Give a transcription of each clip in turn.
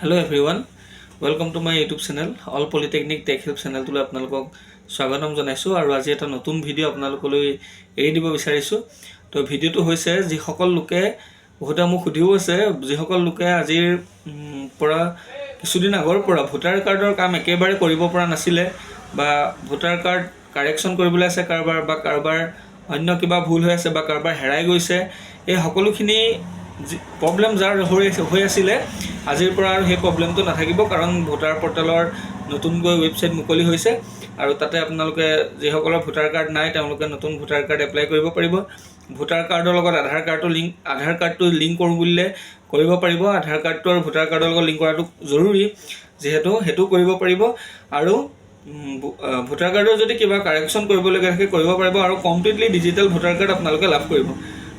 Hello everyone, welcome to my YouTube channel All Polytechnic Tech Help channel to আপোনালোকক স্বাগতম জনাইছো আৰু আজি এটা নতুন ভিডিও আপোনালোকলৈ এৰি দিব বিচাৰিছো। তো ভিডিওটো হৈছে যি সকল লোকে বহুতে মোক সুধিও আছে যি সকল লোকে আজিৰ পৰা কিছুদিন আগৰ পৰা ভোটাৰ কাৰ্ডৰ কাম একেবাৰে কৰিব পৰা নাছিলে বা ভোটাৰ কাৰ্ড কাৰেকচন কৰিবলৈ আছে কাৰবাৰ অন্য কিবা ভুল হৈ আছে বা কাৰবাৰ হেৰাই গৈছে এই সকলোখিনি প্ৰবলেম যাৰ হৈ আছিলে আজিৰ পৰা আৰু সেই প্ৰবলেমটো নাথাকিব কাৰণ ভোটাৰ পৰ্টেলৰ নতুনকৈ ৱেবছাইট মুকলি হৈছে আৰু তাতে আপোনালোকে যিসকলৰ ভোটাৰ কাৰ্ড নাই তেওঁলোকে নতুন ভোটাৰ কাৰ্ড এপ্লাই কৰিব পাৰিব। ভোটাৰ কাৰ্ডৰ লগত আধাৰ কাৰ্ডটো লিংক কৰোঁ বুলিলে কৰিব পাৰিব। আধাৰ কাৰ্ডটো আৰু ভোটাৰ কাৰ্ডৰ লগত লিংক কৰাটো জৰুৰী, যিহেতু সেইটো কৰিব পাৰিব আৰু ভোটাৰ কাৰ্ডৰ যদি কিবা কাৰেকশ্যন কৰিবলগীয়া থাকে কৰিব পাৰিব আৰু কমপ্লিটলি ডিজিটেল ভোটাৰ কাৰ্ড আপোনালোকে লাভ কৰিব।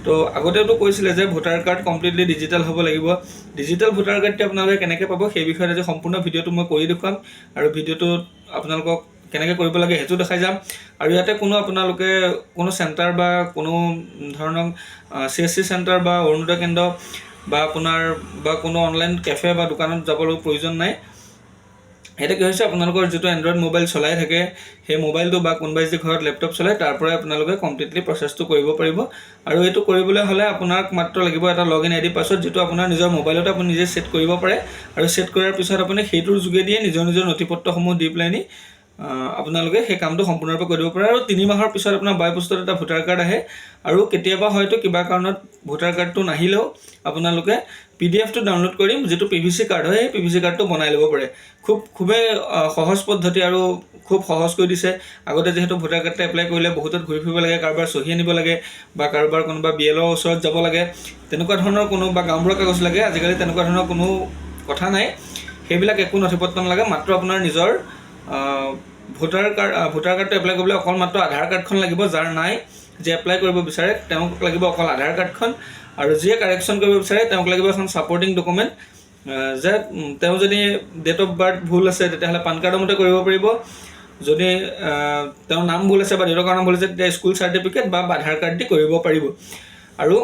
তো আগতেতো কৈছিলে যে ভোটাৰ কাৰ্ড কমপ্লিটলি ডিজিটেল হ'ব লাগিব। ডিজিটেল ভোটাৰ কাৰ্ডটো আপোনালোকে কেনেকৈ পাব সেই বিষয়ে আজি সম্পূৰ্ণ ভিডিঅ'টো মই কৰি দেখুৱাম আৰু ভিডিঅ'টোত আপোনালোকক কেনেকৈ কৰিব লাগে সেইটো দেখাই যাম। আৰু ইয়াতে আপোনালোকে কোনো চেণ্টাৰ বা কোনো ধৰণৰ CSC চেণ্টাৰ বা অৰুণোদয় কেন্দ্ৰ বা আপোনাৰ বা কোনো অনলাইন কেফে বা দোকানত যাবলৈ প্ৰয়োজন নাই। এটা কি হৈছে আপোনালোকৰ যেটো এন্ড্ৰইড মোবাইল চলাই থাকে সেই মোবাইলটো বা কোনোবাই যে ঘৰত ল্যাপটপ চলাই তাৰ পৰা আপোনালোকে কমপ্লিটলি প্ৰসেসটো কৰিব পাৰিব। আৰু এটো কৰিবলৈ হলে আপোনাক মাত্ৰ লাগিব এটা লগইন আইডি পাছৱৰ্ড যেটো আপোনাৰ নিজৰ মোবাইলতে আপুনি নিজে সেট কৰিব পাৰে আৰু সেট কৰাৰ পিছত আপুনি সেইটোৰ যোগেদিয়ে নিজৰ নথিপত্ৰসমূহ দি প্লাইনি আপোনালোকে সেই কামটো সম্পূৰ্ণৰূপে কৰিব পাৰে। আৰু 3 মাহৰ পিছত আপোনাৰ বাই পোষ্টত এটা ভোটাৰ কাৰ্ড আহে আৰু কেতিয়াবা হয়তো কিবা কাৰণত ভোটাৰ কাৰ্ডটো নাহিলেও আপোনালোকে PDF টো ডাউনলোড কৰিম যেটো PVC কাৰ্ড হয় PVC কাৰ্ডটো বনাই ল'ব পাৰে। খুবেই সহজ পদ্ধতি আৰু খুব সহজ কৰি দিছে। আগতে যেহেতু ভোটাৰ কাৰ্ডটো এপ্লাই কৰিলে বহুতত ঘূৰি ফুৰিব লাগে, কাৰবাৰ সহি আনিব লাগে বা কাৰবাৰ কোনোবা BLOৰ ওচৰত যাব লাগে, তেনেকুৱা ধৰণৰ কোনো বা গাঁওবুঢ়া কাগজ লাগে। আজিকালি তেনেকুৱা ধৰণৰ কোনো কথা নাই, সেইবিলাক একো নথিপত্ৰ নালাগে। মাত্ৰ আপোনাৰ নিজৰ ভোটাৰ কাৰ্ডটো এপ্লাই কৰিবলৈ অকল মাত্ৰ আধাৰ কাৰ্ডখন লাগিব। যাৰ নাই যে এপ্লাই কৰিব বিচাৰে তেওঁক লাগিব অকল আধাৰ কাৰ্ডখন আৰু যিয়ে কাৰেকশ্যন কৰিব বিচাৰে তেওঁক লাগিব এখন সাপোৰ্টিং ডকুমেন্ট যে তেওঁ যদি ডেট অফ বাৰ্থ ভুল আছে তেতিয়াহলে পান কাৰ্ডৰ মতে কৰিব পাৰিব। যদি তেওঁৰ নাম ভুল আছে বা ডেটৰ নাম ভুল আছে তেতিয়া স্কুল সাৰ্টিফিকেট বা আধাৰ কাৰ্ড দি কৰিব পাৰিব। আৰু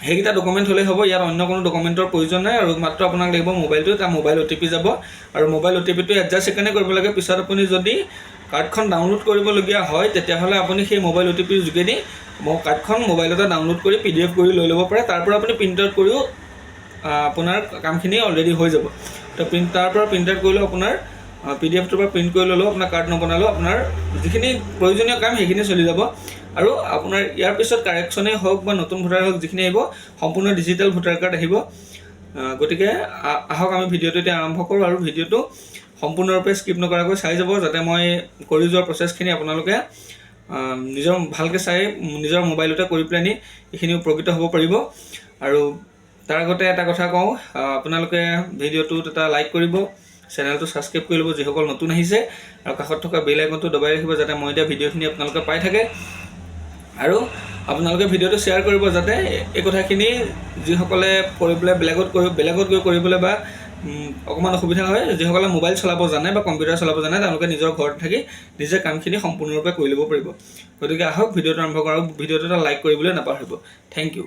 সেইকেইটা ডকুমেন্ট হলে হ'ব। ইয়াৰ অন্য কোনো ডকুমেন্টৰ প্ৰয়োজন নাই আৰু মাত্ৰ আপোনাক লাগিব মোবাইলটো, এটা মোবাইল OTP যাব আৰু মোবাইল OTPটো এডজাষ্ট সেকেন্ডে কৰিব লাগে। পিছত আপুনি যদি কাৰ্ডখন ডাউনলোড কৰিবলগীয়া হয় তেতিয়াহলে আপুনি সেই মোবাইল OTPৰ যোগেদি কাৰ্ডখন মোবাইলতে ডাউনলোড কৰি PDF কৰি লৈ ল'ব পাৰে। তাৰ পৰা আপুনি প্ৰিন্ট আউট কৰিও আপোনাৰ কামখিনি অলৰেডি হৈ যাব। তো তাৰ পৰা প্ৰিন্ট আউট কৰিলে আপোনাৰ PDF টোৰ পৰা প্ৰিন্ট কৰি ল'লেও আপোনাৰ কাৰ্ড নবনালেও আপোনাৰ যিখিনি প্ৰয়োজনীয় কাম সেইখিনি চলি যাব। আৰু আপোনাৰ ইয়াৰ পিছত কাৰেকশ্যনে হওক বা নতুন ভোটাৰ হওক যিখিনি আহিব সম্পূৰ্ণ ডিজিটেল ভোটাৰ কাৰ্ড আহিব। গতিকে আহক আমি ভিডিঅ'টো এতিয়া আৰম্ভ কৰোঁ আৰু ভিডিঅ'টো সম্পূৰ্ণৰূপে স্কিপ নকৰাকৈ চাই যাব যাতে মই কৰি যোৱা প্ৰচেছখিনি আপোনালোকে নিজৰ ভালকৈ চাই নিজৰ মোবাইলতে কৰি প্লানি এইখিনি উপকৃত হ'ব পাৰিব। আৰু তাৰ আগতে এটা কথা কওঁ, আপোনালোকে ভিডিঅ'টোত এটা লাইক কৰিব, চেনেলটো সাবস্ক্ৰাইব কৰি ল'ব যিসকল নতুন আহিছে আৰু কাষত থকা বেল আইকনটো দবাই ৰাখিব যাতে মই দিয়া ভিডিঅ'খিনি আপোনালোকে পাই থাকে। আৰু আপোনালোকে ভিডিঅ'টো শ্বেয়াৰ কৰিব যাতে এই কথাখিনি যিসকলে কৰিবলৈ বেলেগত গৈ কৰিবলৈ বা অকমান অসুবিধা হয়, যিসকলে মোবাইল চলাব জানে বা কম্পিউটাৰ চলাব জানে তেওঁলোকে নিজৰ ঘৰত থাকি নিজে কামখিনি সম্পূৰ্ণৰূপে কৰি ল'ব পাৰিব। গতিকে আহক ভিডিঅ'টো আৰম্ভ কৰোঁ। ভিডিঅ'টো এটা লাইক কৰিবলৈ নাপাহৰিব। Thank U.